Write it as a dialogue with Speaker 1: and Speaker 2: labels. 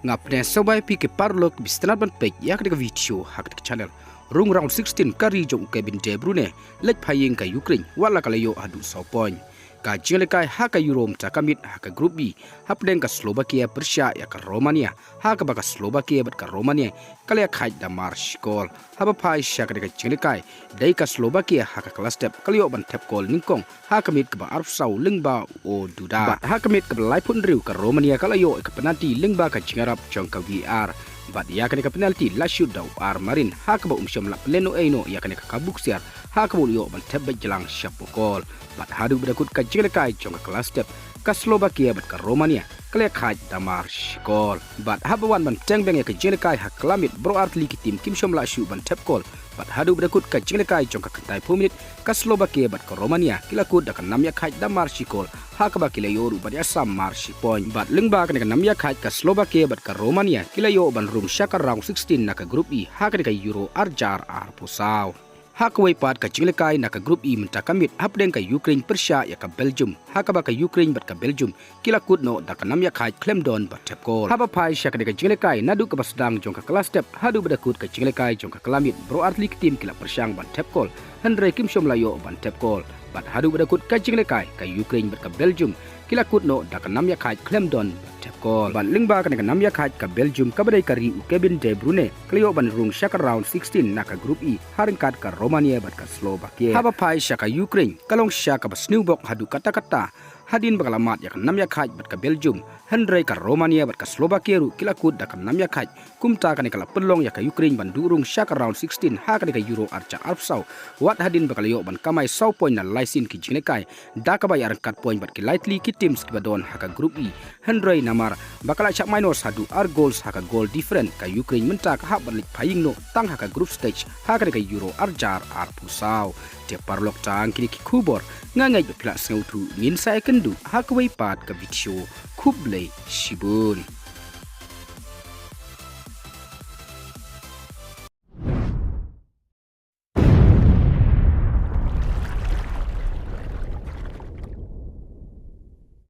Speaker 1: ngapne sobai pi ke parlok bistanat ban pek yak de video hak de channel Rung R16 kari jong ke bin de Bruyne lek phaying ka Ukraine wala kala yo Haduh point ka jinglekai haka Europe takamit haka group B hapdeng ka Slobakia Persia ya ka Romania haka baka Slobakia bat ka Romania kala khai da marshkol haba phai shaka de jinglekai dai ka Slobakia haka class step kala yo ban tap kol ningkong haka mit ka ba arf sau lingba o duda haka mit ka lai pun riu ka Romania kala yo ka penalti lingba ka jingarap jong ka VR bat ya kan ka penalti la shoot daw marin haka ba umsyam la pleno eno ya kan ka kabuk siar haka bo yo ban tap jelang syapokol bat Haduh berakut ka jinglekai jong ka class step ka Slobakia bat ka Romania kala khai da marshkol bat habawan ban teng beng ya ka jinglekai hak klamit bro artli ki tim kim syam la shoot ban tap kol bat Haduh berakut ka jinglekai jong ka kantai 4 minit ka Slobakia bat ka Romania kila kut da ka nam ya khai da marshkol haka ba kila yoru bat ya sam marshi point bat lingba ka nam ya khai ka Slobakia bat ka Romania kila yo ban room shaka round 16 na ka group E haka ka Euro arjar pusau haka way pat ka jinglekai na ka group E menta kamit hapdeng ka Ukraine Persia ya ka Belgium haka ba ka Ukraine bat ka Belgium kila kut no da ka nam ya khai Clemdon bat tap kol haba pai shaka de ka jinglekai nadu ka basdang jong ka class step Haduh berakut ka jinglekai jong ka kalamit bro artli team kila persyang bat tap kol Andre kim syom layo ban tap kol bat Haduh berakut ka jinglekai ka Ukraine bat ka Belgium kila kut no da ka nam ya khai Clemdon tap kol ban lingba ka nam ya khai ka Belgium ka badai ka riu Kevin De Bruyne kliyo ban rung shaka round 16 na ka group E haringkat ka Romania bat ka Slobakia haba pai shaka Ukraine kalong shaka ba sniewbok Haduh kata-kata hadin bagalamat ya ka nam ya khai bat ka Belgium Andre ka Romania bat ka Slobakia ru kila kut da ka nam ya khai kumta ka ni kala pelong ya ka Ukraine ban durung shaka round 16 ha ka ni ka Euro archa arpsau wat hadin bagalayo ban kamai sau point na laisin ki jinglekai da ka bayar kat point bat ki lightly ki teams ki badon ha ka group E Andre namar bakala chak minus Haduh ar goals ha ka goal different ka Ukraine menta ka hab balik paying no tang ha ka group stage ha ka ni ka Euro arjar arpusau te parlok tang kini ki kubor ngangai be pla snau tu ngin sai kendu ha ka wei pat ka video kublai shibun